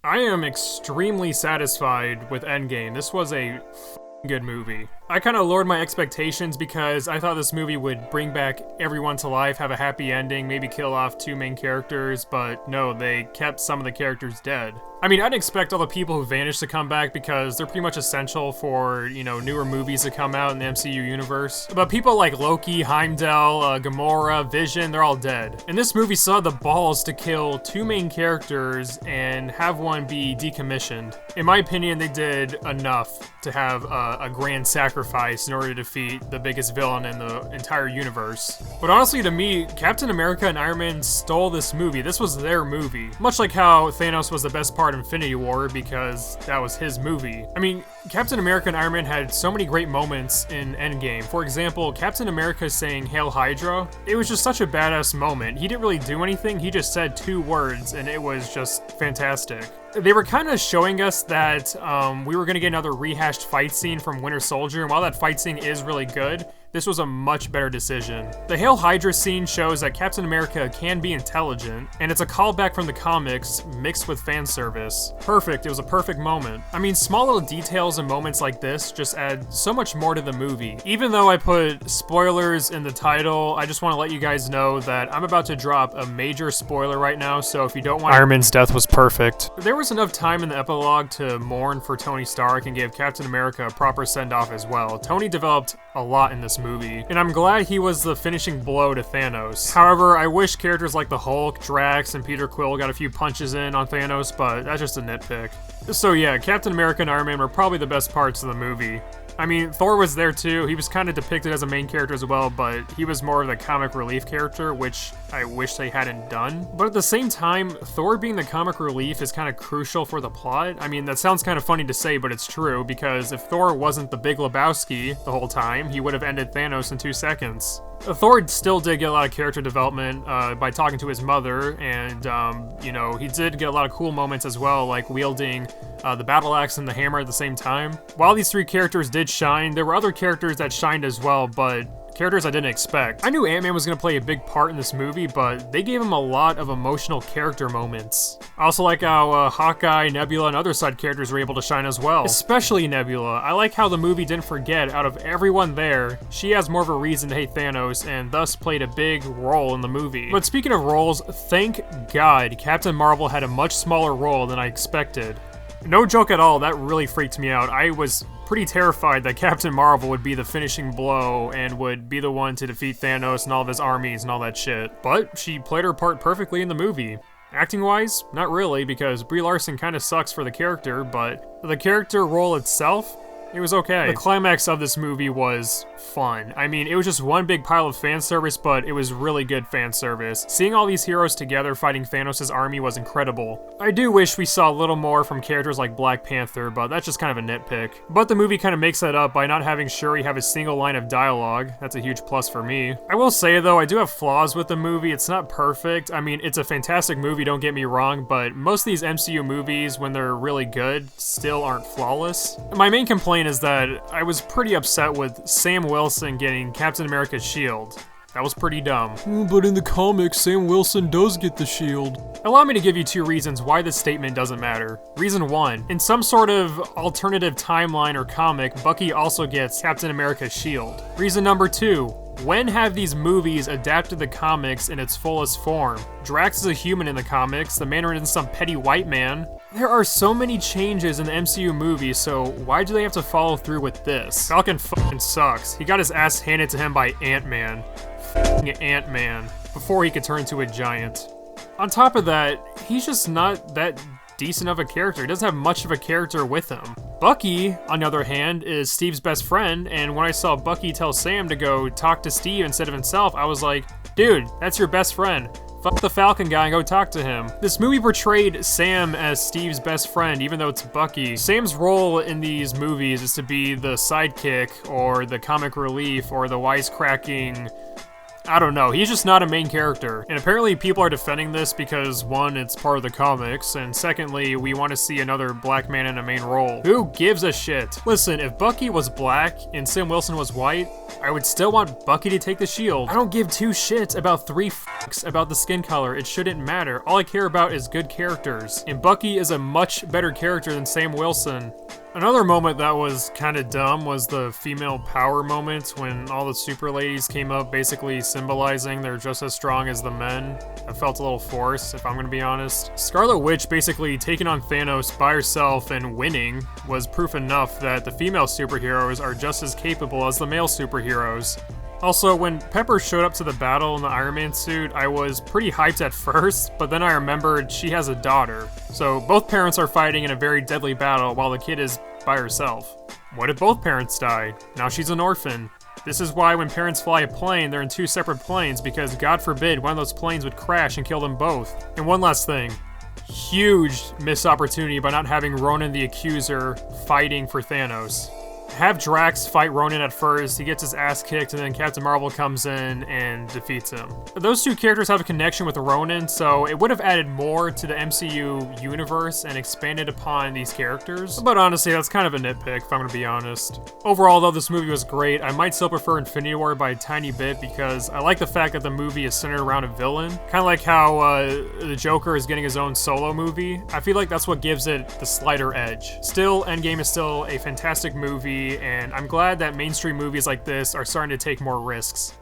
I am extremely satisfied with Endgame. This was a good movie. I kind of lowered my expectations because I thought this movie would bring back everyone to life, have a happy ending, maybe kill off two main characters, but no, they kept some of the characters dead. I mean, I'd expect all the people who vanished to come back because they're pretty much essential for, newer movies to come out in the MCU universe. But people like Loki, Heimdall, Gamora, Vision, they're all dead. And this movie saw the balls to kill two main characters and have one be decommissioned. In my opinion, they did enough to have a grand sacrifice in order to defeat the biggest villain in the entire universe. But honestly, to me, Captain America and Iron Man stole this movie. This was their movie. Much like how Thanos was the best part of Infinity War because that was his movie. I mean, Captain America and Iron Man had so many great moments in Endgame. For example, Captain America saying "Hail Hydra." It was just such a badass moment. He didn't really do anything, he just said two words and it was just fantastic. They were kind of showing us that we were going to get another rehashed fight scene from Winter Soldier, and while that fight scene is really good, this was a much better decision. The Hail Hydra scene shows that Captain America can be intelligent, and it's a callback from the comics mixed with fan service. Perfect, it was a perfect moment. I mean, small little details and moments like this just add so much more to the movie. Even though I put spoilers in the title, I just want to let you guys know that I'm about to drop a major spoiler right now, so if you don't want— Iron Man's death was perfect. There was enough time in the epilogue to mourn for Tony Stark and give Captain America a proper send-off as well. Tony developed a lot in this movie, and I'm glad he was the finishing blow to Thanos. However, I wish characters like the Hulk, Drax, and Peter Quill got a few punches in on Thanos, but that's just a nitpick. So yeah, Captain America and Iron Man were probably the best parts of the movie. I mean, Thor was there too. He was kind of depicted as a main character as well, but he was more of the comic relief character, which I wish they hadn't done. But at the same time, Thor being the comic relief is kind of crucial for the plot. I mean, that sounds kind of funny to say, but it's true, because if Thor wasn't the Big Lebowski the whole time, he would have ended Thanos in 2 seconds. Thor still did get a lot of character development by talking to his mother, and, he did get a lot of cool moments as well, like wielding the battle axe and the hammer at the same time. While these three characters did shine, there were other characters that shined as well, but characters I didn't expect. I knew Ant-Man was going to play a big part in this movie, but they gave him a lot of emotional character moments. I also like how Hawkeye, Nebula, and other side characters were able to shine as well. Especially Nebula. I like how the movie didn't forget, out of everyone there, she has more of a reason to hate Thanos, and thus played a big role in the movie. But speaking of roles, thank God Captain Marvel had a much smaller role than I expected. No joke at all, that really freaked me out. I was pretty terrified that Captain Marvel would be the finishing blow and would be the one to defeat Thanos and all of his armies and all that shit. But she played her part perfectly in the movie. Acting-wise, not really, because Brie Larson kind of sucks for the character, but the character role itself, it was okay. The climax of this movie was fun. I mean, it was just one big pile of fan service, but it was really good fan service. Seeing all these heroes together fighting Thanos' army was incredible. I do wish we saw a little more from characters like Black Panther, but that's just kind of a nitpick. But the movie kind of makes that up by not having Shuri have a single line of dialogue. That's a huge plus for me. I will say though, I do have flaws with the movie. It's not perfect. I mean, it's a fantastic movie, don't get me wrong, but most of these MCU movies, when they're really good, still aren't flawless. My main complaint is that I was pretty upset with Sam Wilson getting Captain America's shield. That was pretty dumb. But in the comics, Sam Wilson does get the shield. Allow me to give you 2 reasons why this statement doesn't matter. Reason 1, in some sort of alternative timeline or comic, Bucky also gets Captain America's shield. Reason number 2, when have these movies adapted the comics in its fullest form? Drax is a human in the comics, the Mandarin isn't some petty white man. There are so many changes in the MCU movies, so why do they have to follow through with this? Falcon fucking sucks. He got his ass handed to him by Ant-Man. Ant-Man. Before he could turn into a giant. On top of that, he's just not that decent of a character. He doesn't have much of a character with him. Bucky, on the other hand, is Steve's best friend, and when I saw Bucky tell Sam to go talk to Steve instead of himself, I was like, dude, that's your best friend. Fuck the Falcon guy and go talk to him. This movie portrayed Sam as Steve's best friend, even though it's Bucky. Sam's role in these movies is to be the sidekick, or the comic relief, or the wisecracking, I don't know, he's just not a main character. And apparently people are defending this because, one, it's part of the comics, and secondly, we want to see another black man in a main role. Who gives a shit? Listen, if Bucky was black and Sam Wilson was white, I would still want Bucky to take the shield. I don't give two shits about three fucks about the skin color. It shouldn't matter. All I care about is good characters. And Bucky is a much better character than Sam Wilson. Another moment that was kind of dumb was the female power moment when all the super ladies came up basically symbolizing they're just as strong as the men. It felt a little forced, if I'm gonna be honest. Scarlet Witch basically taking on Thanos by herself and winning was proof enough that the female superheroes are just as capable as the male superheroes. Also, when Pepper showed up to the battle in the Iron Man suit, I was pretty hyped at first, but then I remembered she has a daughter. So both parents are fighting in a very deadly battle while the kid is by herself. What if both parents die? Now she's an orphan. This is why when parents fly a plane, they're in two separate planes, because God forbid one of those planes would crash and kill them both. And one last thing. Huge missed opportunity by not having Ronan the Accuser fighting for Thanos. Have Drax fight Ronan at first, he gets his ass kicked, and then Captain Marvel comes in and defeats him. Those two characters have a connection with Ronan, so it would have added more to the MCU universe and expanded upon these characters. But honestly, that's kind of a nitpick, if I'm gonna be honest. Overall, though, this movie was great. I might still prefer Infinity War by a tiny bit because I like the fact that the movie is centered around a villain. Kind of like how the Joker is getting his own solo movie. I feel like that's what gives it the slighter edge. Still, Endgame is still a fantastic movie, and I'm glad that mainstream movies like this are starting to take more risks.